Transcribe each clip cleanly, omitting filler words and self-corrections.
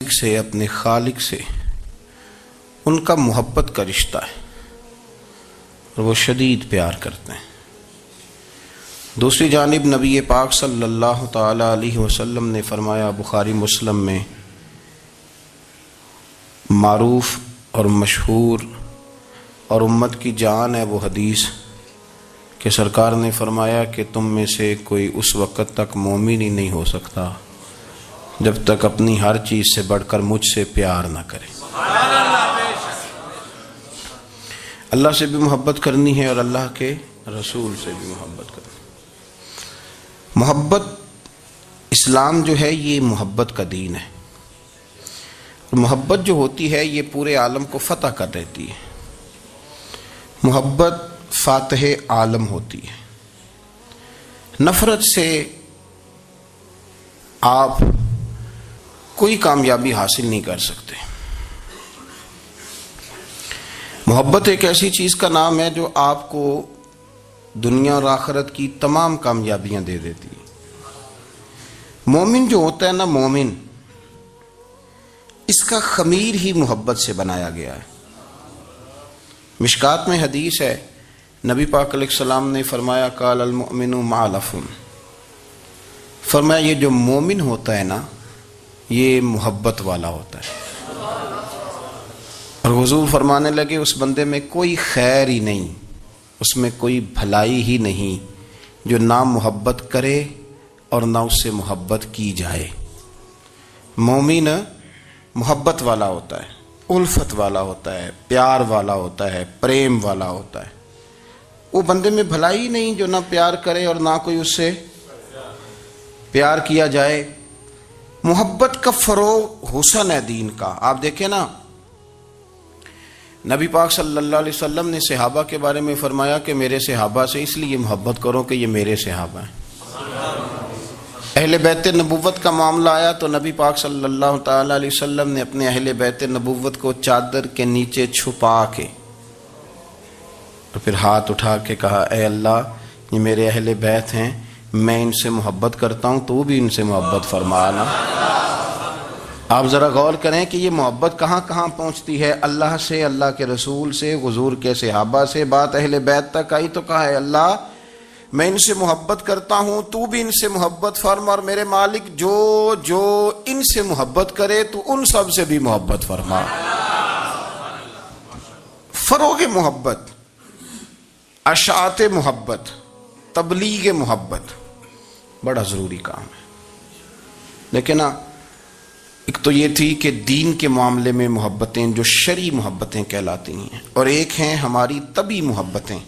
سے اپنے خالق سے ان کا محبت کا رشتہ ہے اور وہ شدید پیار کرتے ہیں۔ دوسری جانب نبی پاک صلی اللہ تعالی علیہ وسلم نے فرمایا، بخاری مسلم میں معروف اور مشہور اور امت کی جان ہے وہ حدیث کہ سرکار نے فرمایا کہ تم میں سے کوئی اس وقت تک مومن ہی نہیں ہو سکتا جب تک اپنی ہر چیز سے بڑھ کر مجھ سے پیار نہ کرے۔ اللہ سے بھی محبت کرنی ہے اور اللہ کے رسول سے بھی محبت کرنی۔ محبت اسلام جو ہے یہ محبت کا دین ہے۔ محبت جو ہوتی ہے یہ پورے عالم کو فتح کر دیتی ہے۔ محبت فاتح عالم ہوتی ہے۔ نفرت سے آپ کوئی کامیابی حاصل نہیں کر سکتے۔ محبت ایک ایسی چیز کا نام ہے جو آپ کو دنیا اور آخرت کی تمام کامیابیاں دے دیتی ہے۔ مومن جو ہوتا ہے نا، مومن، اس کا خمیر ہی محبت سے بنایا گیا ہے۔ مشکات میں حدیث ہے، نبی پاک علیہ السلام نے فرمایا قال المؤمن معلف، فرمایا یہ جو مومن ہوتا ہے نا یہ محبت والا ہوتا ہے۔ اور حضور فرمانے لگے اس بندے میں کوئی خیر ہی نہیں، اس میں کوئی بھلائی ہی نہیں جو نہ محبت کرے اور نہ اس سے محبت کی جائے۔ مومن محبت والا ہوتا ہے، الفت والا ہوتا ہے، پیار والا ہوتا ہے، پریم والا ہوتا ہے۔ وہ بندے میں بھلائی نہیں جو نہ پیار کرے اور نہ کوئی اس سے پیار کیا جائے۔ محبت کا فروغ حسن ہے دین کا۔ آپ دیکھیں نا، نبی پاک صلی اللہ علیہ وسلم نے صحابہ کے بارے میں فرمایا کہ میرے صحابہ سے اس لیے محبت کرو کہ یہ میرے صحابہ ہیں۔ اہل بیت نبوت کا معاملہ آیا تو نبی پاک صلی اللہ تعالی علیہ وسلم نے اپنے اہل بیت نبوت کو چادر کے نیچے چھپا کے اور پھر ہاتھ اٹھا کے کہا، اے اللہ یہ میرے اہل بیت ہیں، میں ان سے محبت کرتا ہوں، تو بھی ان سے محبت فرمانا۔ آپ ذرا غور کریں کہ یہ محبت کہاں کہاں پہنچتی ہے، اللہ سے، اللہ کے رسول سے، حضور کے صحابہ سے، بات اہل بیت تک آئی تو کہا، اے اللہ میں ان سے محبت کرتا ہوں، تو بھی ان سے محبت فرما، اور میرے مالک جو جو ان سے محبت کرے تو ان سب سے بھی محبت فرما۔ فروغ محبت، اشاعت محبت، تبلیغ محبت بڑا ضروری کام ہے۔ لیکن ایک تو یہ تھی کہ دین کے معاملے میں محبتیں جو شرعی محبتیں کہلاتی ہیں، اور ایک ہیں ہماری طبعی محبتیں۔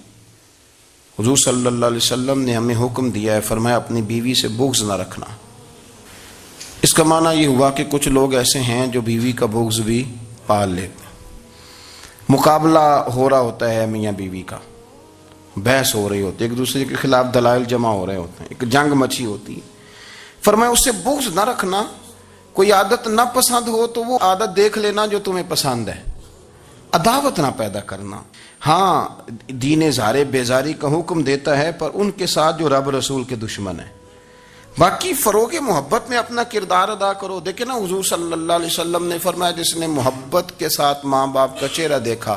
حضور صلی اللہ علیہ وسلم نے ہمیں حکم دیا ہے، فرمایا اپنی بیوی سے بغض نہ رکھنا۔ اس کا معنی یہ ہوا کہ کچھ لوگ ایسے ہیں جو بیوی کا بغض بھی پال لیتے ہیں۔ مقابلہ ہو رہا ہوتا ہے میاں بیوی کا، بحث ہو رہی ہوتی ہے، ایک دوسرے کے خلاف دلائل جمع ہو رہے ہوتے ہیں، ایک جنگ مچی ہوتی ہے۔ فرمایا اس سے بغض نہ رکھنا۔ کوئی عادت نہ پسند ہو تو وہ عادت دیکھ لینا جو تمہیں پسند ہے، عداوت نہ پیدا کرنا۔ ہاں دین زارے بیزاری کا حکم دیتا ہے، پر ان کے ساتھ جو رب رسول کے دشمن ہیں۔ باقی فروغ محبت میں اپنا کردار ادا کرو۔ دیکھیں نا، حضور صلی اللہ علیہ وسلم نے فرمایا جس نے محبت کے ساتھ ماں باپ کا چہرہ دیکھا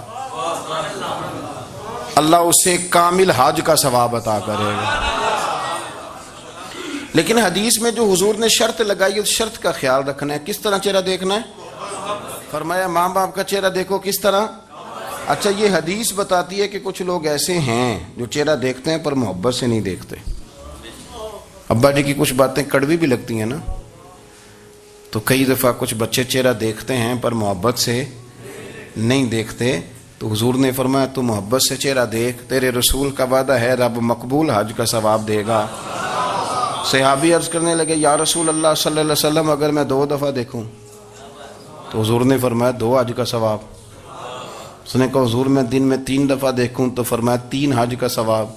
اللہ اسے کامل حج کا ثواب عطا کرے گا۔ لیکن حدیث میں جو حضور نے شرط لگائی اس شرط کا خیال رکھنا ہے۔ کس طرح چہرہ دیکھنا ہے؟ فرمایا ماں باپ کا چہرہ دیکھو کس طرح۔ اچھا، یہ حدیث بتاتی ہے کہ کچھ لوگ ایسے ہیں جو چہرہ دیکھتے ہیں پر محبت سے نہیں دیکھتے۔ ابا جی کی کچھ باتیں کڑوی بھی لگتی ہیں نا، تو کئی دفعہ کچھ بچے چہرہ دیکھتے ہیں پر محبت سے نہیں دیکھتے، تو حضور نے فرمایا تو محبت سے چہرہ دیکھ، تیرے رسول کا وعدہ ہے رب مقبول حج کا ثواب دے گا۔ صحابی عرض کرنے لگے، یا رسول اللہ صلی اللہ علیہ وسلم اگر میں 2 دفعہ دیکھوں؟ تو حضور نے فرمایا 2 حج کا ثواب۔ اس نے کہا حضور میں دن میں 3 دفعہ دیکھوں؟ تو فرمایا 3 حج کا ثواب۔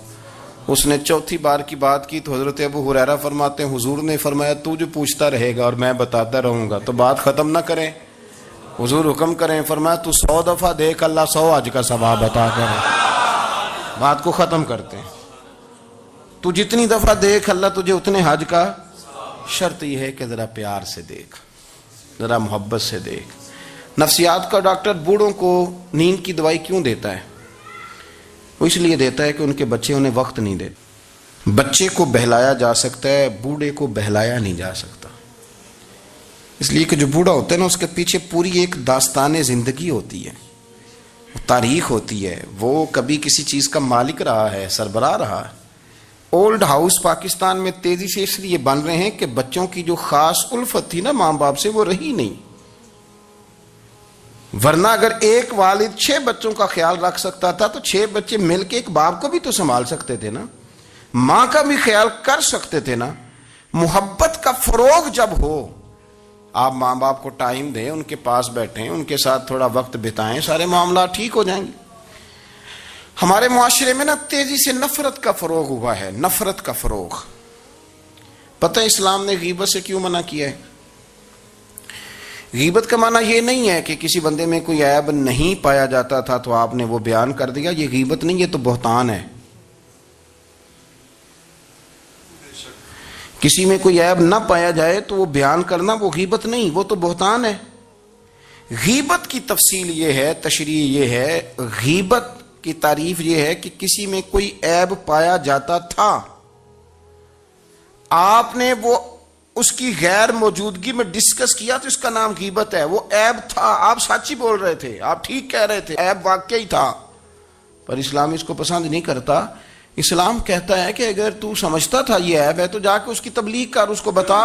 اس نے چوتھی بار کی بات کی تو حضرت ابو ہریرہ فرماتے ہیں حضور نے فرمایا تو جو پوچھتا رہے گا اور میں بتاتا رہوں گا تو بات ختم نہ کریں۔ حضور حکم کریں، فرمایا تو 100 دفعہ دیکھ، اللہ 100 حج کا ثواب عطا کرے۔ بات کو ختم کرتے ہیں۔ تو جتنی دفعہ دیکھ اللہ تجھے اتنے حج کا، شرط یہ ہے کہ ذرا پیار سے دیکھ۔ ذرا محبت سے دیکھ. نفسیات کا ڈاکٹر بوڑھوں کو نیند کی دوائی کیوں دیتا ہے؟ وہ اس لیے دیتا ہے کہ ان کے بچے انہیں وقت نہیں دیتے. بچے کو بہلایا جا سکتا ہے، بوڑھے کو بہلایا نہیں جا سکتا. اس لیے کہ جو بوڑھا ہوتا ہے نا، اس کے پیچھے پوری ایک داستان زندگی ہوتی ہے، تاریخ ہوتی ہے. وہ کبھی کسی چیز کا مالک رہا ہے، سربراہ رہا ہے. اولڈ ہاؤس پاکستان میں تیزی سے اس لیے بن رہے ہیں کہ بچوں کی جو خاص الفت تھی نا ماں باپ سے، وہ رہی نہیں. ورنہ اگر ایک والد 6 بچوں کا خیال رکھ سکتا تھا تو 6 بچے مل کے ایک باپ کو بھی تو سنبھال سکتے تھے نا، ماں کا بھی خیال کر سکتے تھے نا. محبت کا فروغ جب ہو، آپ ماں باپ کو ٹائم دیں، ان کے پاس بیٹھیں، ان کے ساتھ تھوڑا وقت بتائیں، سارے معاملات ٹھیک ہو جائیں گے. ہمارے معاشرے میں نا تیزی سے نفرت کا فروغ ہوا ہے، نفرت کا فروغ. پتہ ہے اسلام نے غیبت سے کیوں منع کیا ہے؟ غیبت کا معنی یہ نہیں ہے کہ کسی بندے میں کوئی عیب نہیں پایا جاتا تھا تو آپ نے وہ بیان کر دیا. یہ غیبت نہیں، یہ تو بہتان ہے. کسی میں کوئی عیب نہ پایا جائے تو وہ بیان کرنا وہ غیبت نہیں، وہ تو بہتان ہے. غیبت کی تفصیل یہ ہے، تشریح یہ ہے، غیبت کی تعریف یہ ہے کہ کسی میں کوئی عیب پایا جاتا تھا، آپ نے وہ اس کی غیر موجودگی میں ڈسکس کیا تو اس کا نام غیبت ہے. وہ عیب تھا، آپ سچ ہی بول رہے تھے، آپ ٹھیک کہہ رہے تھے، عیب واقعی تھا، پر اسلام اس کو پسند نہیں کرتا. اسلام کہتا ہے کہ اگر تو سمجھتا تھا یہ عیب ہے تو جا کے اس کی تبلیغ کر، اس کو بتا،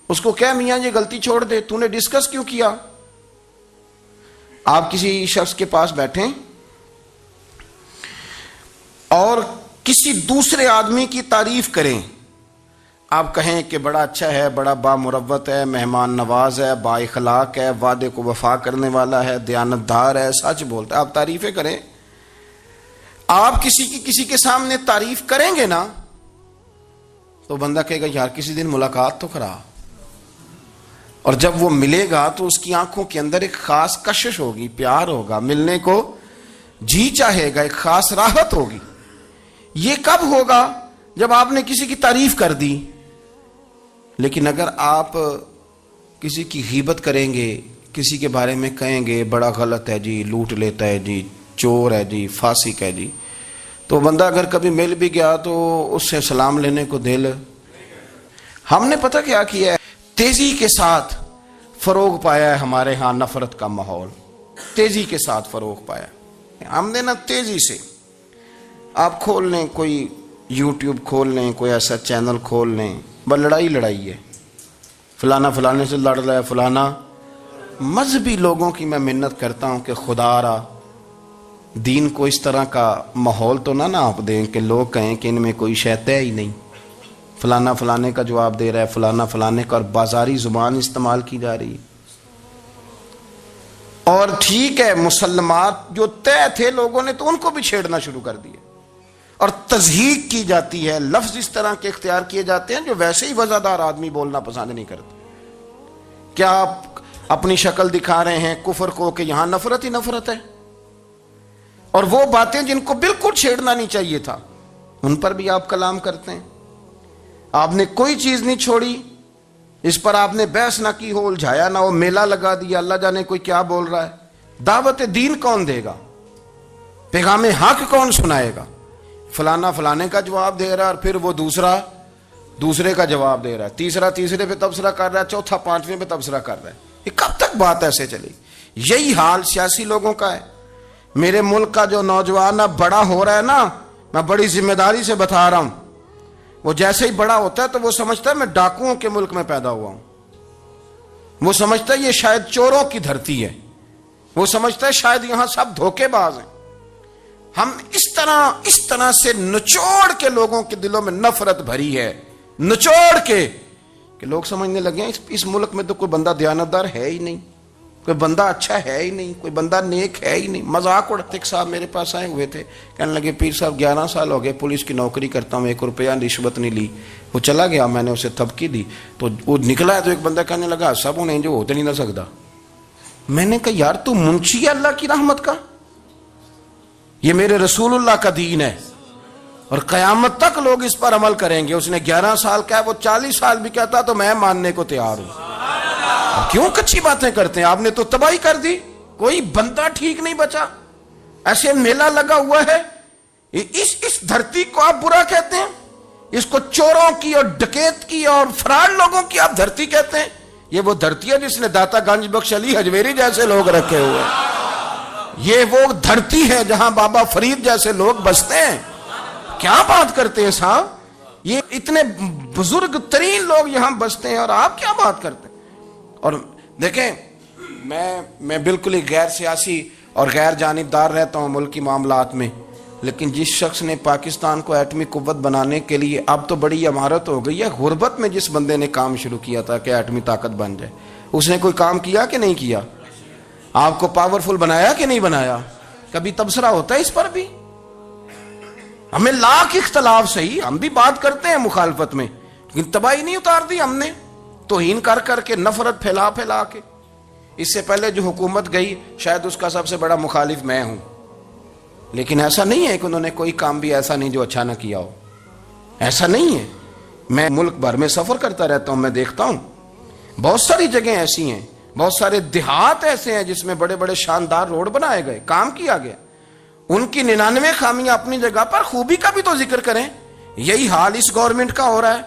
اس کو کہہ میاں یہ غلطی چھوڑ دے، تو نے ڈسکس کیوں کیا؟ آپ کسی شخص کے پاس بیٹھیں اور کسی دوسرے آدمی کی تعریف کریں، آپ کہیں کہ بڑا اچھا ہے، بڑا بامروت ہے، مہمان نواز ہے، با اخلاق ہے، وعدے کو وفا کرنے والا ہے، دیانتدار ہے، سچ بولتا ہے، آپ تعریفیں کریں. آپ کسی کے سامنے تعریف کریں گے نا تو بندہ کہے گا یار کسی دن ملاقات تو کرا. اور جب وہ ملے گا تو اس کی آنکھوں کے اندر ایک خاص کشش ہوگی، پیار ہوگا، ملنے کو جی چاہے گا، ایک خاص راحت ہوگی. یہ کب ہوگا؟ جب آپ نے کسی کی تعریف کر دی. لیکن اگر آپ کسی کی غیبت کریں گے، کسی کے بارے میں کہیں گے بڑا غلط ہے جی، لوٹ لیتا ہے جی، چور ہے جی، فاسق ہے جی، تو بندہ اگر کبھی مل بھی گیا تو اس سے سلام لینے کو دل. ہم نے پتہ کیا کیا ہے؟ تیزی کے ساتھ فروغ پایا ہے ہمارے ہاں نفرت کا ماحول، تیزی کے ساتھ فروغ پایا. ہم نے نا تیزی سے، آپ کھول لیں کوئی یوٹیوب کھول لیں، کوئی ایسا چینل کھول لیں، بس لڑائی ہے، فلانا فلانے سے لڑ رہا ہے، فلانا. مذہبی لوگوں کی میں منت کرتا ہوں کہ خدا را دین کو اس طرح کا ماحول تو نہ آپ دیں کہ لوگ کہیں کہ ان میں کوئی شے ہی نہیں، فلانا فلانے کا جواب دے رہا ہے، فلانا فلانے کا، اور بازاری زبان استعمال کی جا رہی. اور ٹھیک ہے مسلمات جو طے تھے لوگوں نے تو ان کو بھی چھیڑنا شروع کر دیا، اور تضحیق کی جاتی ہے، لفظ اس طرح کے اختیار کیے جاتے ہیں جو ویسے ہی وزادار آدمی بولنا پسند نہیں کرتے. کیا آپ اپنی شکل دکھا رہے ہیں کفر کو کہ یہاں نفرت ہی نفرت ہے، اور وہ باتیں جن کو بالکل چھیڑنا نہیں چاہیے تھا ان پر بھی آپ کلام کرتے ہیں. آپ نے کوئی چیز نہیں چھوڑی، اس پر آپ نے بحث نہ کی ہو، الجھایا نہ ہو، میلہ لگا دیا، اللہ جانے کوئی کیا بول رہا ہے. دعوت دین کون دے گا؟ پیغام حق کون سنائے گا؟ فلانا فلانے کا جواب دے رہا ہے، اور پھر وہ دوسرے کا جواب دے رہا ہے، تیسرا تیسرے پہ تبصرہ کر رہا ہے، چوتھا پانچویں پہ تبصرہ کر رہا ہے. یہ کب تک بات ایسے چلے؟ یہی حال سیاسی لوگوں کا ہے. میرے ملک کا جو نوجوان اب بڑا ہو رہا ہے نا، میں بڑی ذمہ داری سے بتا رہا ہوں، وہ جیسے ہی بڑا ہوتا ہے تو وہ سمجھتا ہے میں ڈاکوؤں کے ملک میں پیدا ہوا ہوں، وہ سمجھتا ہے یہ شاید چوروں کی دھرتی ہے، وہ سمجھتا ہے شاید یہاں سب دھوکے باز ہیں. ہم اس طرح سے نچوڑ کے لوگوں کے دلوں میں نفرت بھری ہے، نچوڑ کے کہ لوگ سمجھنے لگے ہیں اس ملک میں تو کوئی بندہ دیانتدار ہے ہی نہیں، کوئی بندہ اچھا ہے ہی نہیں، کوئی بندہ نیک ہے ہی نہیں. مذاق اڑاتے. ایک صاحب میرے پاس آئے ہوئے تھے، کہنے لگے پیر صاحب 11 سال ہو گئے پولیس کی نوکری کرتا ہوں، 1 روپیہ رشوت نہیں لی. وہ چلا گیا، میں نے اسے تھپکی دی تو وہ نکلا ہے، تو ایک بندہ کہنے لگا سب انہیں جو ہوتے نہیں نہ سکتا. میں نے کہا یار تو منشی ہے اللہ کی رحمت کا، یہ میرے رسول اللہ کا دین ہے اور قیامت تک لوگ اس پر عمل کریں گے. اس نے 11 سال کہا، وہ 40 سال بھی کہتا تو میں ماننے کو تیار ہوں. کیوں کچی باتیں کرتے ہیں؟ آپ نے تو تباہی کر دی، کوئی بندہ ٹھیک نہیں بچا، ایسے میلہ لگا ہوا ہے، اس دھرتی کو آپ برا کہتے ہیں، اس کو چوروں کی اور ڈکیت کی اور فرار لوگوں کی آپ دھرتی کہتے ہیں؟ یہ وہ دھرتی ہے جس نے داتا گنج بخش علی حجویری جیسے لوگ رکھے ہوئے ہیں، یہ وہ دھرتی ہے جہاں بابا فرید جیسے لوگ بستے ہیں۔ کیا بات کرتے ہیں صاحب؟ یہ اتنے بزرگ ترین لوگ یہاں بستے ہیں اور آپ کیا بات کرتے ہیں؟ اور دیکھیں، میں بالکل ہی غیر سیاسی اور غیر جانبدار رہتا ہوں ملکی معاملات میں، لیکن جس شخص نے پاکستان کو ایٹمی قوت بنانے کے لیے، اب تو بڑی عمارت ہو گئی ہے، غربت میں جس بندے نے کام شروع کیا تھا کہ ایٹمی طاقت بن جائے، اس نے کوئی کام کیا کہ نہیں کیا؟ آپ کو پاورفل بنایا کہ نہیں بنایا؟ کبھی تبصرہ ہوتا ہے اس پر بھی؟ ہمیں لاکھ اختلاف صحیح، ہم بھی بات کرتے ہیں مخالفت میں، لیکن تباہی نہیں اتار دی ہم نے، توہین کر کر کے، نفرت پھیلا پھیلا کے۔ اس سے پہلے جو حکومت گئی شاید اس کا سب سے بڑا مخالف میں ہوں، لیکن ایسا نہیں ہے کہ انہوں نے کوئی کام بھی ایسا نہیں جو اچھا نہ کیا ہو، ایسا نہیں ہے۔ میں ملک بھر میں سفر کرتا رہتا ہوں، میں دیکھتا ہوں بہت ساری جگہیں ایسی ہیں، بہت سارے دیہات ایسے ہیں جس میں بڑے بڑے شاندار روڈ بنائے گئے، کام کیا گیا۔ ان کی 99 خامیاں اپنی جگہ پر، خوبی کا بھی تو ذکر کریں۔ یہی حال اس گورنمنٹ کا ہو رہا ہے،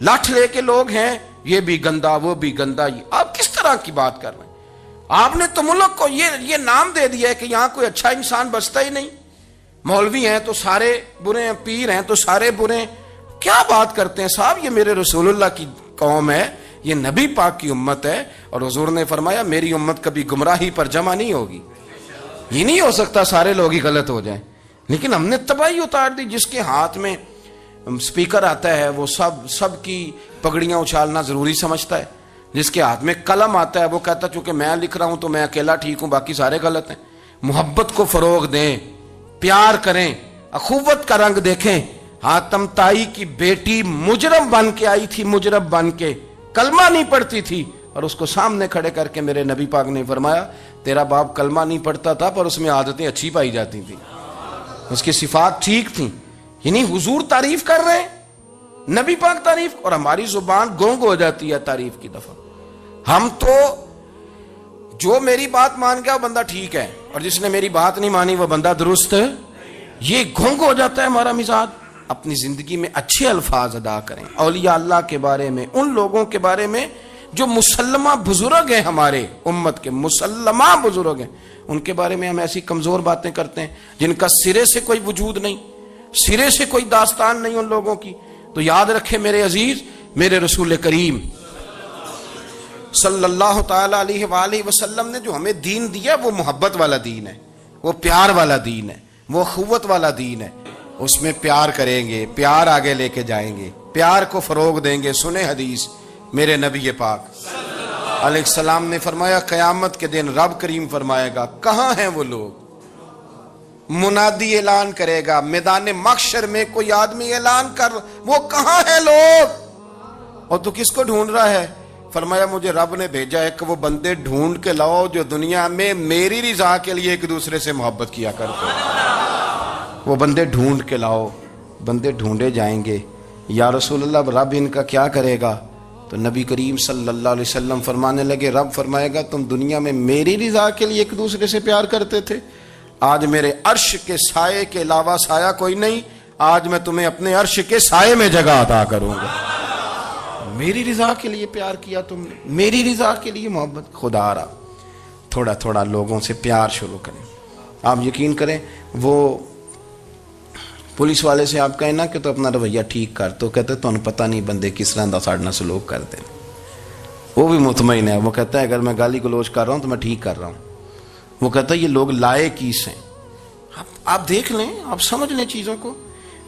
لاٹھ لے کے لوگ ہیں، یہ بھی گندا وہ بھی گندا۔ آپ کس طرح کی بات کر رہے ہیں؟ آپ نے تو ملک کو یہ نام دے دیا ہے کہ یہاں کوئی اچھا انسان بستا ہی نہیں، مولوی ہیں تو سارے برے ہیں، پیر ہیں تو سارے برے ہیں۔ کیا بات کرتے ہیں صاحب؟ یہ میرے رسول اللہ کی قوم ہے، یہ نبی پاک کی امت ہے، اور حضور نے فرمایا میری امت کبھی گمراہی پر جمع نہیں ہوگی۔ یہ نہیں ہو سکتا سارے لوگ ہی غلط ہو جائیں، لیکن ہم نے تباہی اتار دی۔ جس کے ہاتھ میں سپیکر آتا ہے وہ سب کی پگڑیاں اچھالنا ضروری سمجھتا ہے، جس کے ہاتھ میں قلم آتا ہے وہ کہتا چونکہ میں لکھ رہا ہوں تو میں اکیلا ٹھیک ہوں، باقی سارے غلط ہیں۔ محبت کو فروغ دیں، پیار کریں، اخوت کا رنگ دیکھیں۔ حاتم طائی کی بیٹی مجرم بن کے آئی تھی، مجرم بن کے، کلمہ نہیں پڑھتی تھی، اور اس کو سامنے کھڑے کر کے میرے نبی پاک نے فرمایا تیرا باپ کلمہ نہیں پڑھتا تھا پر اس میں عادتیں اچھی پائی جاتی تھیں، اس کی صفات ٹھیک تھیں۔ یعنی حضور تعریف کر رہے ہیں، نبی پاک تعریف، اور ہماری زبان گونگ ہو جاتی ہے تعریف کی دفعہ۔ ہم تو جو میری بات مان گیا وہ بندہ ٹھیک ہے، اور جس نے میری بات نہیں مانی وہ بندہ درست ہے، یہ گونگ ہو جاتا ہے ہمارا مزاج۔ اپنی زندگی میں اچھے الفاظ ادا کریں، اولیاء اللہ کے بارے میں، ان لوگوں کے بارے میں جو مسلمہ بزرگ ہیں، ہمارے امت کے مسلمہ بزرگ ہیں، ان کے بارے میں ہم ایسی کمزور باتیں کرتے ہیں جن کا سرے سے کوئی وجود نہیں، سرے سے کوئی داستان نہیں ان لوگوں کی۔ تو یاد رکھیں میرے عزیز، میرے رسول کریم صلی اللہ تعالی علیہ وآلہ وسلم نے جو ہمیں دین دیا وہ محبت والا دین ہے، وہ پیار والا دین ہے، وہ اخوت والا دین ہے۔ اس میں پیار کریں گے، پیار آگے لے کے جائیں گے، پیار کو فروغ دیں گے۔ سنیں حدیث میرے نبی پاک علیہ السلام نے فرمایا قیامت کے دن رب کریم فرمائے گا کہاں ہیں وہ لوگ؟ منادی اعلان کرے گا میدان محشر میں، کوئی آدمی اعلان کر وہ کہاں ہیں لوگ؟ اور تو کس کو ڈھونڈ رہا ہے؟ فرمایا مجھے رب نے بھیجا ہے کہ وہ بندے ڈھونڈ کے لاؤ جو دنیا میں میری رضا کے لیے ایک دوسرے سے محبت کیا کرتے ہیں، وہ بندے ڈھونڈ کے لاؤ۔ بندے ڈھونڈے جائیں گے۔ یا رسول اللہ رب ان کا کیا کرے گا؟ تو نبی کریم صلی اللہ علیہ وسلم فرمانے لگے رب فرمائے گا تم دنیا میں میری رضا کے لیے ایک دوسرے سے پیار کرتے تھے، آج میرے عرش کے سائے کے علاوہ سایہ کوئی نہیں، آج میں تمہیں اپنے عرش کے سائے میں جگہ عطا کروں گا۔ میری رضا کے لیے پیار کیا تم نے، میری رضا کے لیے محبت۔ خدا را تھوڑا تھوڑا لوگوں سے پیار شروع کریں۔ آپ یقین کریں وہ پولیس والے سے آپ کہیں نا کہ تو اپنا رویہ ٹھیک کر، تو کہتے تو انہیں پتہ نہیں بندے کس طرح دا ساڑھنا سلوک کرتے ہیں۔ وہ بھی مطمئن ہے، وہ کہتا ہے اگر میں گالی گلوچ کر رہا ہوں تو میں ٹھیک کر رہا ہوں۔ وہ کہتا ہے یہ لوگ لائے کیس ہیں۔ آپ دیکھ لیں، آپ سمجھ لیں چیزوں کو۔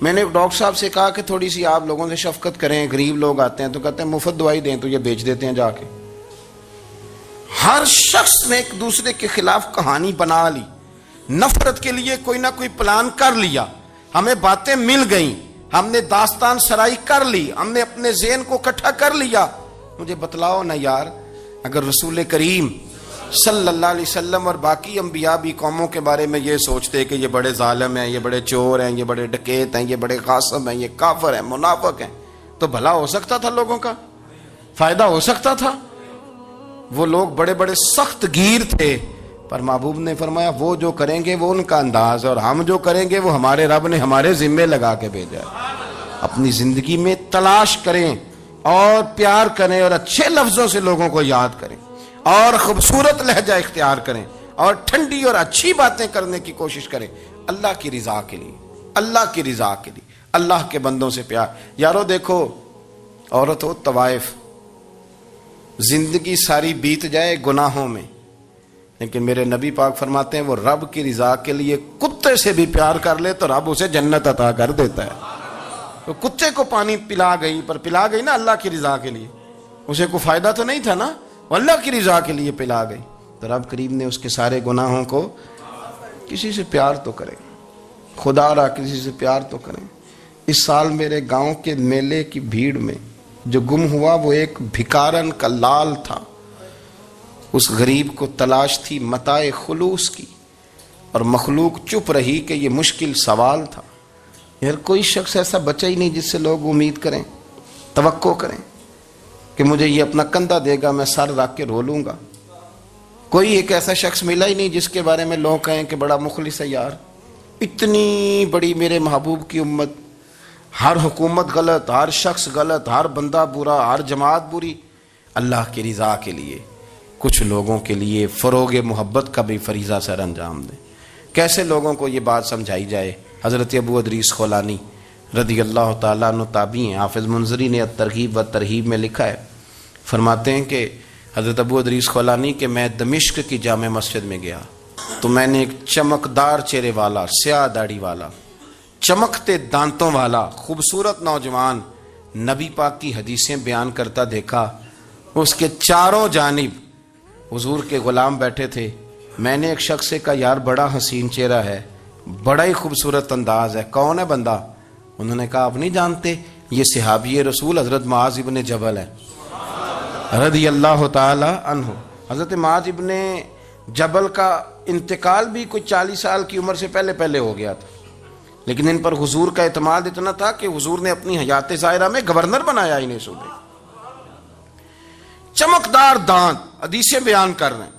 میں نے ڈاکٹر صاحب سے کہا کہ تھوڑی سی آپ لوگوں سے شفقت کریں، غریب لوگ آتے ہیں تو کہتے ہیں مفت دوائی دیں تو یہ بیچ دیتے ہیں جا کے۔ ہر شخص نے ایک دوسرے کے خلاف کہانی بنا لی، نفرت کے لیے کوئی نہ کوئی پلان کر لیا، ہمیں باتیں مل گئیں، ہم نے داستان سرائی کر لی، ہم نے اپنے ذہن کو اکٹھا کر لیا۔ مجھے بتلاؤ نا یار، اگر رسول کریم صلی اللہ علیہ وسلم اور باقی انبیاء بھی قوموں کے بارے میں یہ سوچتے کہ یہ بڑے ظالم ہیں، یہ بڑے چور ہیں، یہ بڑے ڈکیت ہیں، یہ بڑے غاصب ہیں، یہ کافر ہیں، منافق ہیں، تو بھلا ہو سکتا تھا، لوگوں کا فائدہ ہو سکتا تھا۔ وہ لوگ بڑے بڑے سخت گیر تھے، پر محبوب نے فرمایا وہ جو کریں گے وہ ان کا انداز ہے، اور ہم جو کریں گے وہ ہمارے رب نے ہمارے ذمے لگا کے بھیجا ہے۔ اپنی زندگی میں تلاش کریں اور پیار کریں اور اچھے لفظوں سے لوگوں کو یاد کریں اور خوبصورت لہجہ اختیار کریں اور ٹھنڈی اور اچھی باتیں کرنے کی کوشش کریں، اللہ کی رضا کے لیے، اللہ کی رضا کے لیے، اللہ کے بندوں سے پیار۔ یارو دیکھو، عورت ہو طوائف، زندگی ساری بیت جائے گناہوں میں، لیکن میرے نبی پاک فرماتے ہیں وہ رب کی رضا کے لیے کتے سے بھی پیار کر لے تو رب اسے جنت عطا کر دیتا ہے۔ تو کتے کو پانی پلا گئی، پر پلا گئی نا اللہ کی رضا کے لیے، اسے کوئی فائدہ تو نہیں تھا نا، وہ اللہ کی رضا کے لیے پلا گئی، تو رب کریم نے اس کے سارے گناہوں کو، کسی سے پیار تو کریں، خدا را کسی سے پیار تو کریں۔ اس سال میرے گاؤں کے میلے کی بھیڑ میں جو گم ہوا وہ ایک بھکارن کا لال تھا، اس غریب کو تلاش تھی متاع خلوص کی، اور مخلوق چپ رہی کہ یہ مشکل سوال تھا۔ یار کوئی شخص ایسا بچا ہی نہیں جس سے لوگ امید کریں، توقع کریں کہ مجھے یہ اپنا کندھا دے گا میں سر رکھ کے رو لوں گا۔ کوئی ایک ایسا شخص ملا ہی نہیں جس کے بارے میں لوگ کہیں کہ بڑا مخلص ہے یار۔ اتنی بڑی میرے محبوب کی امت، ہر حکومت غلط، ہر شخص غلط، ہر بندہ برا، ہر جماعت بری، اللہ کی رضا کے لیے کچھ لوگوں کے لیے فروغ محبت کا بھی فریضہ سر انجام دیں۔ کیسے لوگوں کو یہ بات سمجھائی جائے؟ حضرت ابو ادریس خولانی رضی اللہ تعالیٰ عنہ تابعی ہیں، حافظ منذری نے الترغیب و ترہیب میں لکھا ہے، فرماتے ہیں کہ حضرت ابو ادریس خولانی کہ میں دمشق کی جامع مسجد میں گیا تو میں نے ایک چمکدار چہرے والا، سیاہ داڑھی والا، چمکتے دانتوں والا خوبصورت نوجوان نبی پاک کی حدیثیں بیان کرتا دیکھا۔ اس کے چاروں جانب حضور کے غلام بیٹھے تھے۔ میں نے ایک شخص سے کہا یار بڑا حسین چہرہ ہے، بڑا ہی خوبصورت انداز ہے، کون ہے بندہ؟ انہوں نے کہا آپ نہیں جانتے، یہ صحابی رسول حضرت معاذ ابن جبل ہے رضی اللہ تعالی عنہ۔ حضرت معاذ ابن جبل کا انتقال بھی کوئی 40 سال کی عمر سے پہلے ہو گیا تھا، لیکن ان پر حضور کا اعتماد اتنا تھا کہ حضور نے اپنی حیات ظاہرہ میں گورنر بنایا انہیں صوبے۔ چمکدار دانت، حدیثیں بیان کر رہے ہیں۔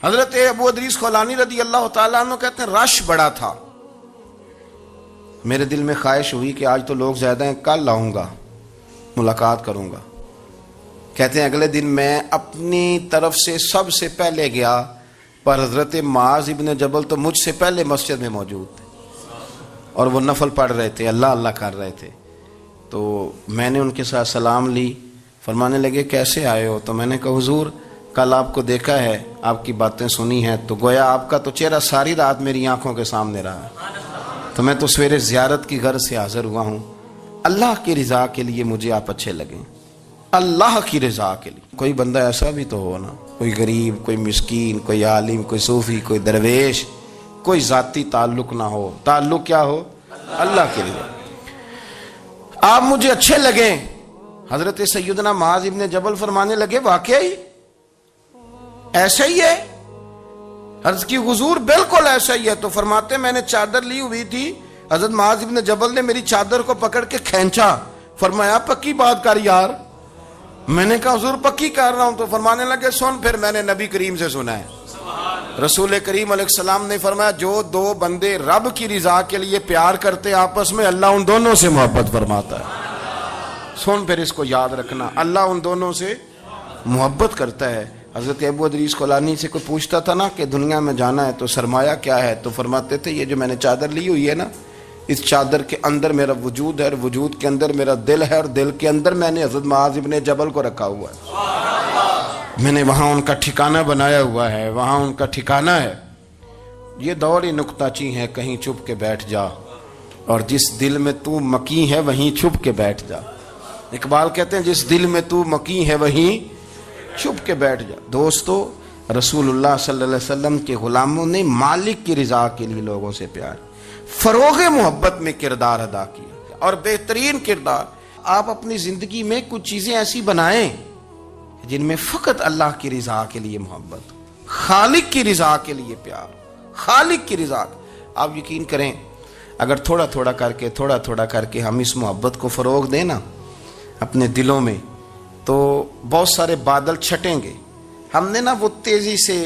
حضرت ابو ادریس خولانی رضی اللہ تعالیٰ عنہ کہتے ہیں رش بڑا تھا، میرے دل میں خواہش ہوئی کہ آج تو لوگ زیادہ ہیں، کل آؤں گا ملاقات کروں گا۔ کہتے ہیں اگلے دن میں اپنی طرف سے سب سے پہلے گیا، پر حضرت معاذ ابن جبل تو مجھ سے پہلے مسجد میں موجود تھے اور وہ نفل پڑھ رہے تھے، اللہ اللہ کر رہے تھے۔ تو میں نے ان کے ساتھ سلام لی، فرمانے لگے کیسے آئے ہو؟ تو میں نے کہا حضور کل آپ کو دیکھا ہے، آپ کی باتیں سنی ہیں، تو گویا آپ کا تو چہرہ ساری رات میری آنکھوں کے سامنے رہا ہے، تو میں تو سویرے زیارت کی غرض سے حاضر ہوا ہوں۔ اللہ کی رضا کے لیے مجھے آپ اچھے لگیں، اللہ کی رضا کے لیے۔ کوئی بندہ ایسا بھی تو ہو نا، کوئی غریب، کوئی مسکین، کوئی عالم، کوئی صوفی، کوئی درویش، کوئی ذاتی تعلق نہ ہو، تعلق کیا ہو؟ اللہ کی رضا۔ آپ مجھے اچھے لگیں۔ حضرت سیدنا معاذ ابن جبل فرمانے لگے واقعی ایسا ہی ہے؟ عرض کی حضور بالکل ایسا ہی ہے۔ تو فرماتے میں نے چادر لی ہوئی تھی، حضرت معاذ ابن جبل نے میری چادر کو پکڑ کے کھینچا، فرمایا پکی بات کر یار۔ میں نے کہا حضور پکی کر رہا ہوں۔ تو فرمانے لگے سن، پھر میں نے نبی کریم سے سنا ہے، رسول کریم علیہ السلام نے فرمایا جو دو بندے رب کی رضا کے لیے پیار کرتے آپس میں، اللہ ان دونوں سے محبت فرماتا ہے۔ سن پھر اس کو یاد رکھنا، اللہ ان دونوں سے محبت کرتا ہے۔ حضرت ابو ادریس خولانی سے کوئی پوچھتا تھا نا کہ دنیا میں جانا ہے تو سرمایہ کیا ہے، تو فرماتے تھے یہ جو میں نے چادر لی ہوئی ہے نا، اس چادر کے اندر میرا وجود ہے، اور وجود کے اندر میرا دل ہے، اور دل کے اندر میں نے حضرت معاذ ابن جبل کو رکھا ہوا ہے، میں نے وہاں ان کا ٹھکانہ بنایا ہوا ہے، وہاں ان کا ٹھکانہ ہے۔ یہ دور ہی نکتہ چی ہے، کہیں چھپ کے بیٹھ جا، اور جس دل میں تو مکی ہے وہیں چھپ کے بیٹھ جا۔ اقبال کہتے ہیں جس دل میں تو مکی ہے وہیں چھپ کے بیٹھ جا۔ دوستو، رسول اللہ صلی اللہ علیہ وسلم کے غلاموں نے مالک کی رضا کے لیے لوگوں سے پیار، فروغ محبت میں کردار ادا کیا، اور بہترین کردار۔ آپ اپنی زندگی میں کچھ چیزیں ایسی بنائیں جن میں فقط اللہ کی رضا کے لیے محبت، خالق کی رضا کے لیے پیار، خالق کی رضا۔ آپ یقین کریں اگر تھوڑا تھوڑا کر کے ہم اس محبت کو فروغ دیں نا اپنے دلوں میں، تو بہت سارے بادل چھٹیں گے، ہم نے نا وہ تیزی سے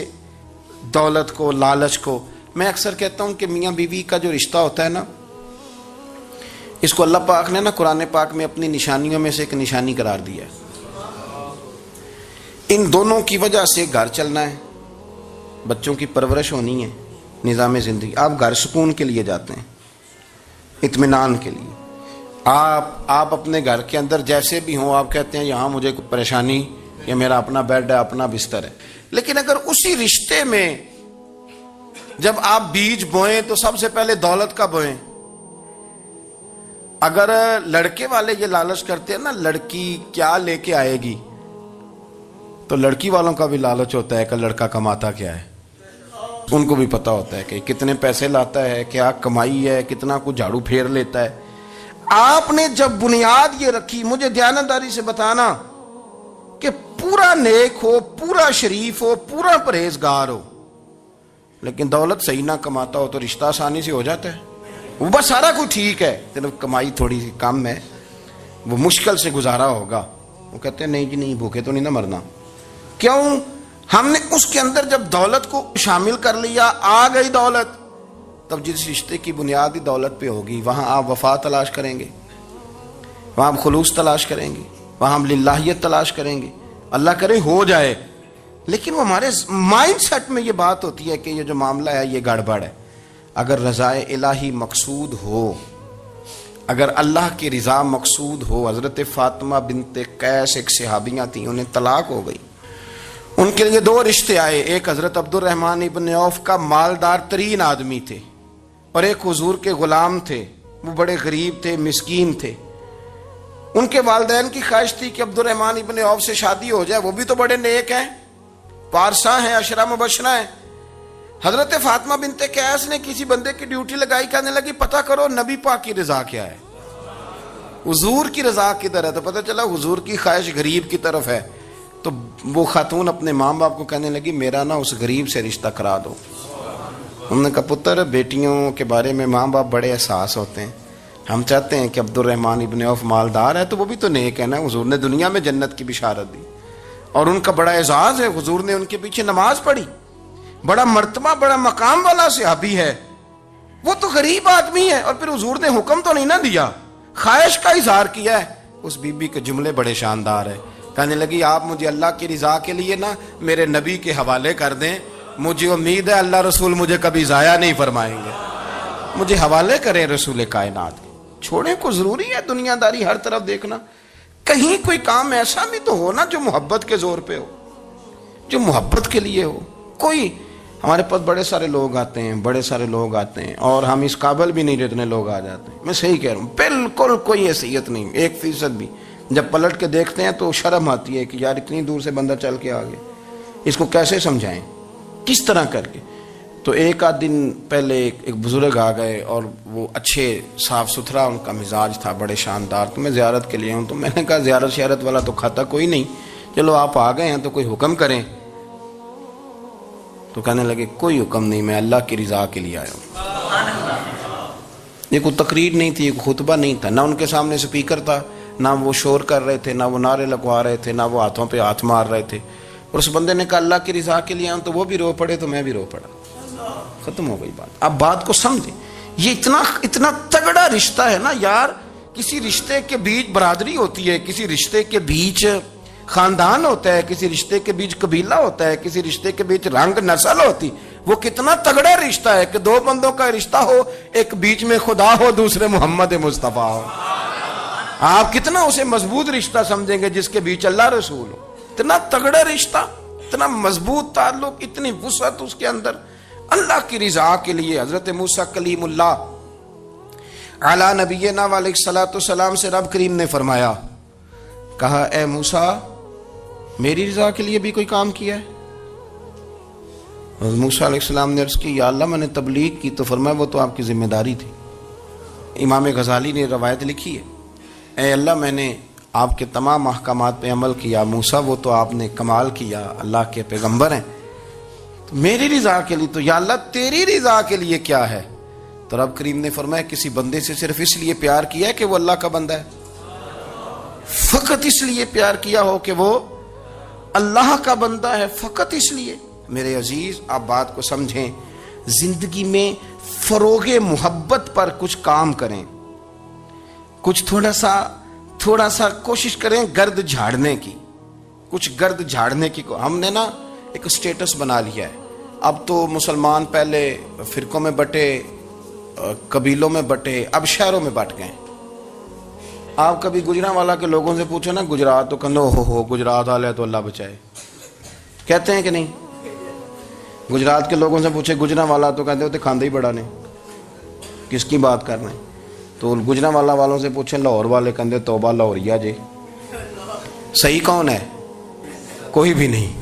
دولت کو، لالچ کو، میں اکثر کہتا ہوں کہ میاں بیوی کا جو رشتہ ہوتا ہے نا، اس کو اللہ پاک نے نا قرآن پاک میں اپنی نشانیوں میں سے ایک نشانی قرار دیا ہے۔ ان دونوں کی وجہ سے گھر چلنا ہے، بچوں کی پرورش ہونی ہے، نظام زندگی۔ آپ گھر سکون کے لیے جاتے ہیں، اطمینان کے لیے۔ آپ اپنے گھر کے اندر جیسے بھی ہوں، آپ کہتے ہیں یہاں مجھے کوئی پریشانی، یہ میرا اپنا بیڈ ہے، اپنا بستر ہے۔ لیکن اگر اسی رشتے میں جب آپ بیج بوئیں تو سب سے پہلے دولت کا بوئیں۔ اگر لڑکے والے یہ لالچ کرتے ہیں نا لڑکی کیا لے کے آئے گی، تو لڑکی والوں کا بھی لالچ ہوتا ہے کہ لڑکا کماتا کیا ہے، ان کو بھی پتا ہوتا ہے کہ کتنے پیسے لاتا ہے، کیا کمائی ہے، کتنا کچھ جھاڑو پھیر لیتا ہے۔ آپ نے جب بنیاد یہ رکھی، مجھے دیانتداری سے بتانا کہ پورا نیک ہو، پورا شریف ہو، پورا پرہیزگار ہو، لیکن دولت صحیح نہ کماتا ہو تو رشتہ آسانی سے ہو جاتا ہے۔ وہ بس سارا کچھ ٹھیک ہے، صرف کمائی تھوڑی سی کم ہے، وہ مشکل سے گزارا ہوگا۔ وہ کہتے ہیں نہیں جی نہیں، بھوکے تو نہیں نہ مرنا۔ کیوں؟ ہم نے اس کے اندر جب دولت کو شامل کر لیا، آ گئی دولت، تب جس رشتے کی بنیاد ہی دولت پہ ہوگی، وہاں آپ وفا تلاش کریں گے، وہاں آپ خلوص تلاش کریں گے، وہاں ہم للہیت تلاش کریں گے۔ اللہ کرے ہو جائے، لیکن وہ ہمارے مائنڈ سیٹ میں یہ بات ہوتی ہے کہ یہ جو معاملہ ہے یہ گڑبڑ ہے۔ اگر رضا الہی مقصود ہو، اگر اللہ کی رضا مقصود ہو، حضرت فاطمہ بنت قیس ایک صحابیہ تھیں، انہیں طلاق ہو گئی، ان کے لیے دو رشتے آئے، ایک حضرت عبد الرحمن ابن عوف کا مالدار ترین آدمی تھے، اور ایک حضور کے غلام تھے، وہ بڑے غریب تھے، مسکین تھے۔ ان کے والدین کی خواہش تھی کہ عبد الرحمن ابن عوف سے شادی ہو جائے، وہ بھی تو بڑے نیک ہیں، پارسا ہیں، عشرہ مبشرہ ہیں۔ حضرت فاطمہ بنت قیس نے کسی بندے کی ڈیوٹی لگائی، کہنے لگی پتہ کرو نبی پاک کی رضا کیا ہے، حضور کی رضا کدھر ہے؟ تو پتہ چلا حضور کی خواہش غریب کی طرف ہے۔ تو وہ خاتون اپنے ماں باپ کو کہنے لگی میرا نا اس غریب سے رشتہ کرا دو۔ انہوں نے کہا پتر، بیٹیوں کے بارے میں ماں باپ بڑے احساس ہوتے ہیں، ہم چاہتے ہیں کہ عبد الرحمن ابن عوف مالدار ہے تو وہ بھی تو نیک ہے نا، حضور نے دنیا میں جنت کی بشارت دی، اور ان کا بڑا اعزاز ہے، حضور نے ان کے پیچھے نماز پڑھی، بڑا مرتبہ بڑا مقام والا صحابی ہے، وہ تو غریب آدمی ہے، اور پھر حضور نے حکم تو نہیں نہ دیا، خواہش کا اظہار کیا ہے۔ اس بی بی کے جملے بڑے شاندار ہیں، کہنے لگی آپ مجھے اللہ کی رضا کے لیے نا میرے نبی کے حوالے کر دیں، مجھے امید ہے اللہ رسول مجھے کبھی ضائع نہیں فرمائیں گے، مجھے حوالے کریں رسول کائنات کے۔ چھوڑیں کو ضروری ہے دنیا داری ہر طرف دیکھنا، کہیں کوئی کام ایسا بھی تو ہو نا جو محبت کے زور پہ ہو، جو محبت کے لیے ہو۔ کوئی ہمارے پاس بڑے سارے لوگ آتے ہیں، بڑے سارے لوگ آتے ہیں، اور ہم اس قابل بھی نہیں جتنے لوگ آ جاتے ہیں، میں صحیح کہہ رہا ہوں، بالکل کوئی حیثیت نہیں، 1% بھی۔ جب پلٹ کے دیکھتے ہیں تو شرم آتی ہے کہ یار اتنی دور سے بندہ چل کے آ گیا، اس کو کیسے سمجھائیں، کس طرح کر کے۔ تو ایک آدھ دن پہلے ایک بزرگ آ گئے، اور وہ اچھے صاف ستھرا ان کا مزاج تھا، بڑے شاندار، تو میں زیارت کے لیے ہوں، تو میں نے کہا زیارت شیارت والا تو کھاتا کوئی نہیں، چلو آپ آ گئے ہیں تو کوئی حکم کریں۔ تو کہنے لگے کوئی حکم نہیں، میں اللہ کی رضا کے لیے آیا ہوں۔ یہ کوئی تقریر نہیں تھی، کوئی خطبہ نہیں تھا، نہ ان کے سامنے سپیکر تھا، نہ وہ شور کر رہے تھے، نہ وہ نعرے لگوا رہے تھے، نہ وہ ہاتھوں پہ ہاتھ مار رہے تھے، اور اس بندے نے کہا اللہ کی رضا کے لیے آیا ہوں، تو وہ بھی رو پڑے تو میں بھی رو پڑا، ختم ہو گئی بات۔ اب بات کو سمجھیں، یہ اتنا تگڑا رشتہ ہے نا یار، کسی رشتے کے بیچ برادری ہوتی ہے، کسی رشتے کے بیچ خاندان ہوتا ہے، کسی رشتے کے بیچ قبیلہ ہوتا ہے، کسی رشتے کے بیچ رنگ نسل ہوتی، وہ کتنا تگڑا رشتہ ہے کہ دو بندوں کا رشتہ ہو، ایک بیچ میں خدا ہو، دوسرے محمد مصطفیٰ ہو، آپ کتنا اسے مضبوط رشتہ سمجھیں گے جس کے بیچ اللہ رسول ہو۔ اتنا تگڑا رشتہ، اتنا مضبوط تعلق، اتنی وسعت اس کے اندر، اللہ کی رضا کے لیے۔ حضرت موسیٰ کلیم اللہ علی نبینا علیہ الصلوۃ والسلام سے رب کریم نے فرمایا، کہا اے موسیٰ میری رضا کے لیے بھی کوئی کام کیا ہے؟ حضرت موسیٰ علیہ السلام نے عرض کی یا اللہ میں نے تبلیغ کی، تو فرمایا وہ تو آپ کی ذمہ داری تھی۔ امام غزالی نے روایت لکھی ہے، اے اللہ میں نے آپ کے تمام احکامات پہ عمل کیا، موسیٰ وہ تو آپ نے کمال کیا، اللہ کے پیغمبر ہیں، تو میری رضا کے لیے تو یا اللہ تیری رضا کے لیے کیا ہے؟ تو رب کریم نے فرمایا کسی بندے سے صرف اس لیے پیار کیا ہے کہ وہ اللہ کا بندہ ہے، فقط اس لیے پیار کیا ہو کہ وہ اللہ کا بندہ ہے فقط اس لیے. میرے عزیز آپ بات کو سمجھیں, زندگی میں فروغ محبت پر کچھ کام کریں, کچھ تھوڑا سا کوشش کریں گرد جھاڑنے کی, کچھ گرد جھاڑنے کی. ہم نے نا ایک سٹیٹس بنا لیا ہے. اب تو مسلمان پہلے فرقوں میں بٹے, قبیلوں میں بٹے, اب شہروں میں بٹ گئے. آپ کبھی گجرانوالا کے لوگوں سے پوچھو نا گجرات, تو کہنا ہو گجرات والے تو اللہ بچائے, کہتے ہیں کہ نہیں؟ گجرات کے لوگوں سے پوچھے گجرانوالا تو کہتے ہوتے کھاندے ہی بڑا نے, کس کی بات کر رہے ہیں. تو گجرانوالا والوں سے پوچھیں لاہور والے, کہتے توبہ لاہوریا جی. صحیح کون ہے؟ کوئی بھی نہیں.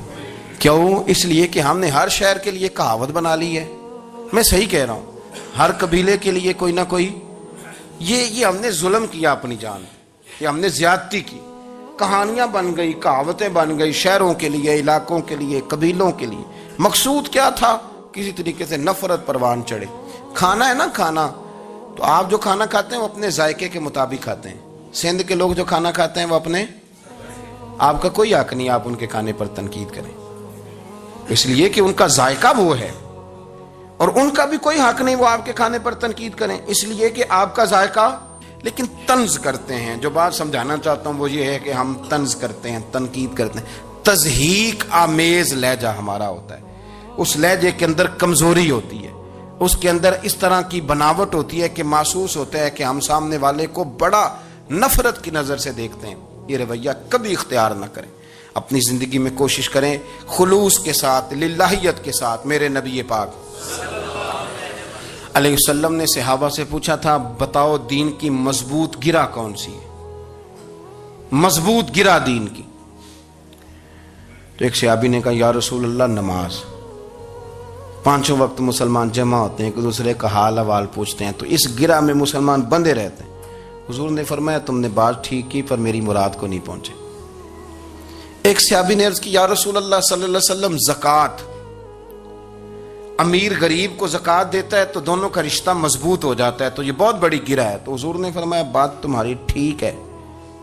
کیوں؟ اس لیے کہ ہم نے ہر شہر کے لیے کہاوت بنا لی ہے. میں صحیح کہہ رہا ہوں, ہر قبیلے کے لیے کوئی نہ کوئی. یہ ہم نے ظلم کیا اپنی جان, یہ ہم نے زیادتی کی. کہانیاں بن گئی, کہاوتیں بن گئی شہروں کے لیے, علاقوں کے لیے, قبیلوں کے لیے. مقصود کیا تھا؟ کسی طریقے سے نفرت پروان چڑھے. کھانا ہے نا, کھانا تو آپ جو کھانا کھاتے ہیں وہ اپنے ذائقے کے مطابق کھاتے ہیں. سندھ کے لوگ جو کھانا کھاتے ہیں وہ اپنے, آپ کا کوئی حق نہیں آپ ان کے کھانے پر تنقید کریں, اس لیے کہ ان کا ذائقہ وہ ہے, اور ان کا بھی کوئی حق نہیں وہ آپ کے کھانے پر تنقید کریں, اس لیے کہ آپ کا ذائقہ. لیکن طنز کرتے ہیں. جو بات سمجھانا چاہتا ہوں وہ یہ ہے کہ ہم طنز کرتے ہیں, تنقید کرتے ہیں. تضحیک آمیز لہجہ ہمارا ہوتا ہے. اس لہجے کے اندر کمزوری ہوتی ہے, اس کے اندر اس طرح کی بناوٹ ہوتی ہے کہ محسوس ہوتا ہے کہ ہم سامنے والے کو بڑا نفرت کی نظر سے دیکھتے ہیں. یہ رویہ کبھی اختیار نہ کریں. اپنی زندگی میں کوشش کریں خلوص کے ساتھ, للہیت کے ساتھ. میرے نبی پاک علیہ وسلم نے صحابہ سے پوچھا تھا بتاؤ دین کی مضبوط گرہ کون سی ہے, مضبوط گرہ دین کی. تو ایک صحابی نے کہا یا رسول اللہ نماز. 5 وقت مسلمان جمع ہوتے ہیں, ایک دوسرے کا حال احوال پوچھتے ہیں, تو اس گرہ میں مسلمان بندے رہتے ہیں. حضور نے فرمایا تم نے بات ٹھیک کی پر میری مراد کو نہیں پہنچے. ایک صحابی نے عرض کی یا رسول اللہ صلی اللہ علیہ وسلم زکوٰۃ, امیر غریب کو زکوٰۃ دیتا ہے تو دونوں کا رشتہ مضبوط ہو جاتا ہے, تو یہ بہت بڑی گرہ ہے. تو حضور نے فرمایا بات تمہاری ٹھیک ہے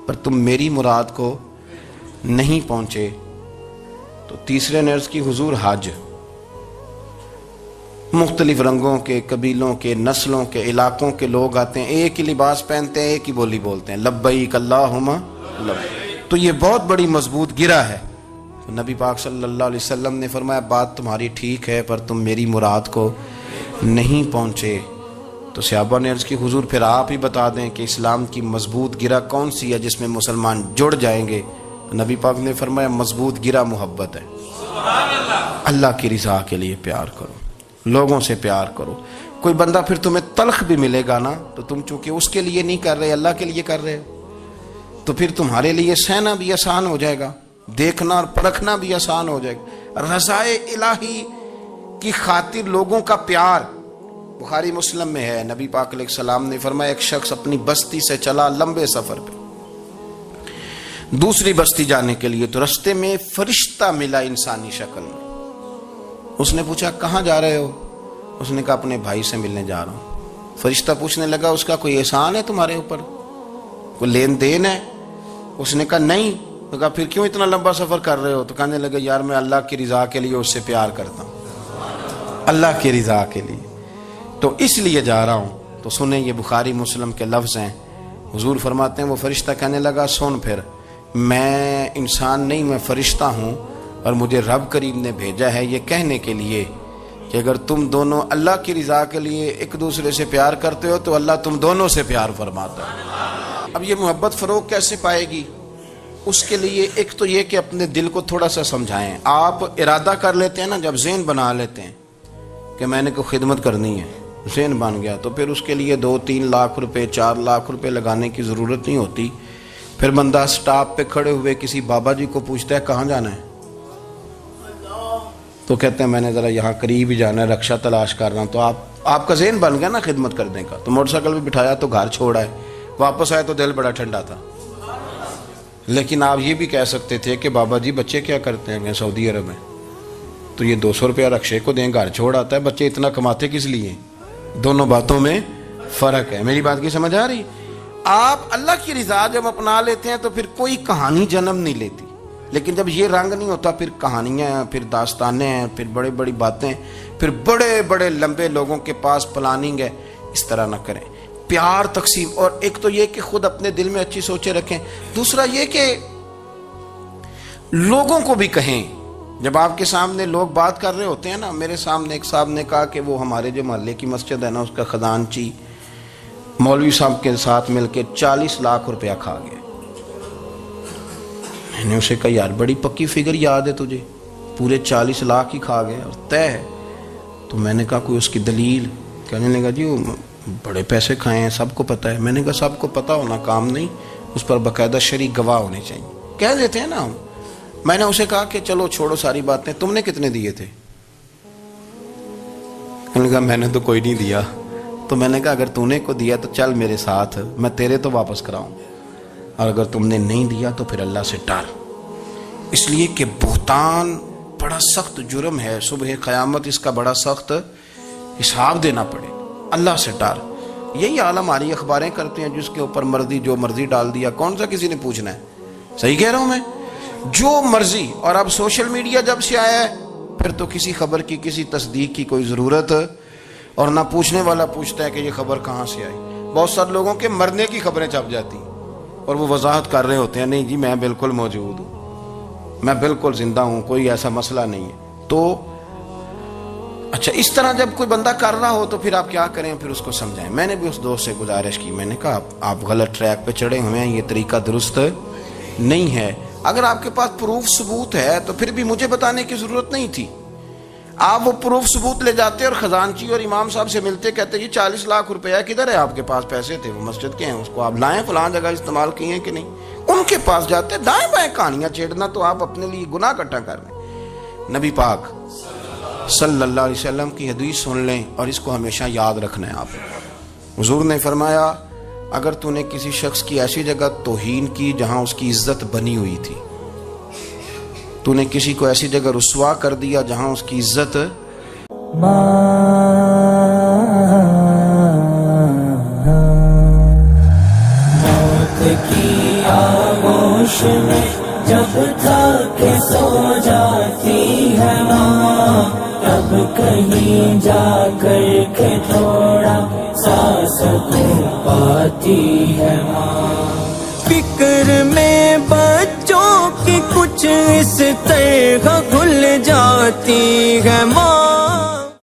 پر تم میری مراد کو نہیں پہنچے. تو تیسرے نے عرض کی حضور حج, مختلف رنگوں کے, قبیلوں کے, نسلوں کے, علاقوں کے لوگ آتے ہیں, ایک ہی لباس پہنتے ہیں, ایک ہی بولی بولتے ہیں, لبیک اللہم لبیک. تو یہ بہت بڑی مضبوط گرہ ہے. تو نبی پاک صلی اللہ علیہ وسلم نے فرمایا بات تمہاری ٹھیک ہے پر تم میری مراد کو نہیں پہنچے. تو صحابہ نے عرض کی حضور پھر آپ ہی بتا دیں کہ اسلام کی مضبوط گرہ کون سی ہے جس میں مسلمان جڑ جائیں گے. تو نبی پاک نے فرمایا مضبوط گرہ محبت ہے. اللہ کی رضا کے لیے پیار کرو, لوگوں سے پیار کرو. کوئی بندہ پھر تمہیں تلخ بھی ملے گا نا, تو تم چونکہ اس کے لیے نہیں کر رہے, اللہ کے لیے کر رہے ہو, تو پھر تمہارے لیے سہنا بھی آسان ہو جائے گا, دیکھنا اور پرکھنا بھی آسان ہو جائے گا. رضائے الہی کی خاطر لوگوں کا پیار. بخاری مسلم میں ہے, نبی پاک علیہ السلام نے فرمایا ایک شخص اپنی بستی سے چلا لمبے سفر پہ دوسری بستی جانے کے لیے, تو رستے میں فرشتہ ملا انسانی شکل میں. اس نے پوچھا کہاں جا رہے ہو؟ اس نے کہا اپنے بھائی سے ملنے جا رہا ہوں. فرشتہ پوچھنے لگا اس کا کوئی احسان ہے تمہارے اوپر, کوئی لین دین ہے؟ اس نے کہا نہیں. تو کہا پھر کیوں اتنا لمبا سفر کر رہے ہو؟ تو کہنے لگا یار میں اللہ کی رضا کے لیے اس سے پیار کرتا ہوں, اللہ کی رضا کے لیے, تو اس لیے جا رہا ہوں. تو سنیں یہ بخاری مسلم کے لفظ ہیں. حضور فرماتے ہیں وہ فرشتہ کہنے لگا سن پھر میں انسان نہیں میں فرشتہ ہوں, اور مجھے رب کریم نے بھیجا ہے یہ کہنے کے لیے کہ اگر تم دونوں اللہ کی رضا کے لیے ایک دوسرے سے پیار کرتے ہو تو اللہ تم دونوں سے پیار فرماتا ہے. اب یہ محبت فروغ کیسے پائے گی؟ اس کے لیے ایک تو یہ کہ اپنے دل کو تھوڑا سا سمجھائیں. آپ ارادہ کر لیتے ہیں نا, جب ذہن بنا لیتے ہیں کہ میں نے کوئی خدمت کرنی ہے, ذہن بن گیا, تو پھر اس کے لیے 2-3 لاکھ روپے 4 لاکھ روپے لگانے کی ضرورت نہیں ہوتی. پھر بندہ سٹاپ پہ کھڑے ہوئے کسی بابا جی کو پوچھتا ہے کہاں جانا ہے, تو کہتے ہیں میں نے ذرا یہاں قریب ہی جانا ہے, رکشہ تلاش کر رہا ہوں. تو آپ کا ذہن بن گیا نا خدمت کرنے کا. تو موٹر سائیکل پہ بٹھایا تو گھر چھوڑا ہے, واپس آئے تو دل بڑا ٹھنڈا تھا. لیکن آپ یہ بھی کہہ سکتے تھے کہ بابا جی بچے کیا کرتے ہیں, میں سعودی عرب میں, تو یہ 200 روپیہ رکشے کو دیں, گھر چھوڑ آتا ہے. بچے اتنا کماتے کس لیے؟ دونوں باتوں میں فرق ہے. میری بات کی سمجھ آ رہی؟ آپ اللہ کی رضا جب اپنا لیتے ہیں تو پھر کوئی کہانی جنم نہیں لیتی. لیکن جب یہ رنگ نہیں ہوتا پھر کہانیاں ہیں، پھر داستانیں ہیں، پھر بڑی بڑی باتیں، پھر بڑے بڑے لمبے لوگوں کے پاس پلاننگ ہے. اس طرح نہ کریں. پیار تقسیم، اور ایک تو یہ کہ خود اپنے دل میں اچھی سوچیں رکھیں، دوسرا یہ کہ لوگوں کو بھی کہیں. جب آپ کے سامنے لوگ بات کر رہے ہوتے ہیں نا، میرے سامنے ایک صاحب نے کہا کہ وہ ہمارے جو محلے کی مسجد ہے نا، اس کا خزانچی مولوی صاحب کے ساتھ مل کے 40 لاکھ روپیہ کھا گیا. میں نے اسے کہا یار بڑی پکی فگر یاد ہے تجھے، پورے 40 لاکھ ہی کھا گیا اور طے ہے. تو میں نے کہا کوئی اس کی دلیل؟ کہنے لگا جی وہ بڑے پیسے کھائے ہیں، سب کو پتہ ہے. میں نے کہا سب کو پتہ ہونا کام نہیں، اس پر باقاعدہ شرعی گواہ ہونے چاہیے. کہہ دیتے ہیں نا ہم. میں نے اسے کہا کہ چلو چھوڑو ساری باتیں، تم نے کتنے دیے تھے؟ میں نے کہا میں نے تو کوئی نہیں دیا. تو میں نے کہا اگر تو نے کو دیا تو چل میرے ساتھ، میں تیرے تو واپس کراؤں، اور اگر تم نے نہیں دیا تو پھر اللہ سے ڈر. اس لیے کہ بہتان بڑا سخت جرم ہے، صبح قیامت اس کا بڑا سخت حساب دینا پڑے. اللہ سے ڈر. یہی حال ہماری اخباریں کرتے ہیں، جس کے اوپر مرضی جو مرضی ڈال دیا، کون سا کسی نے پوچھنا ہے؟ صحیح کہہ رہا ہوں میں؟ جو مرضی. اور اب سوشل میڈیا جب سے آیا ہے پھر تو کسی خبر کی کسی تصدیق کی کوئی ضرورت، اور نہ پوچھنے والا پوچھتا ہے کہ یہ خبر کہاں سے آئی. بہت سارے لوگوں کے مرنے کی خبریں چھپ جاتی ہیں اور وہ وضاحت کر رہے ہوتے ہیں نہیں جی میں بالکل موجود ہوں، میں بالکل زندہ ہوں، کوئی ایسا مسئلہ نہیں ہے. تو اچھا اس طرح جب کوئی بندہ کر رہا ہو تو پھر آپ کیا کریں؟ پھر اس کو سمجھائیں. میں نے بھی اس دوست سے گزارش کی، میں نے کہا آپ غلط ٹریک پہ چڑھے ہوئے ہیں، یہ طریقہ درست نہیں ہے. اگر آپ کے پاس پروف ثبوت ہے تو پھر بھی مجھے بتانے کی ضرورت نہیں تھی. آپ وہ پروف ثبوت لے جاتے اور خزانچی اور امام صاحب سے ملتے، کہتے جی 40 لاکھ روپیہ کدھر ہے؟ آپ کے پاس پیسے تھے، وہ مسجد کے ہیں، اس کو آپ لائیں، فلاں جگہ استعمال کیے ہیں کہ نہیں. ان کے پاس جاتے، دائیں بائیں کہانیاں چھیڑنا تو آپ اپنے لیے گناہ اکٹھا کر رہے ہیں. نبی پاک صلی اللہ علیہ وسلم کی حدیث سن لیں اور اس کو ہمیشہ یاد رکھنا ہے. آپ حضور نے فرمایا اگر تو نے کسی شخص کی ایسی جگہ توہین کی جہاں اس کی عزت بنی ہوئی تھی، تو نے کسی کو ایسی جگہ رسوا کر دیا جہاں اس کی عزت، موت کی آغوش میں جب تک سو جاتی ہے ماں، تب کہیں جا کر کے تھوڑا سا سکون پاتی ہے ماں. فکر میں بچوں کی کچھ اس طرح کھل جاتی ہے ماں.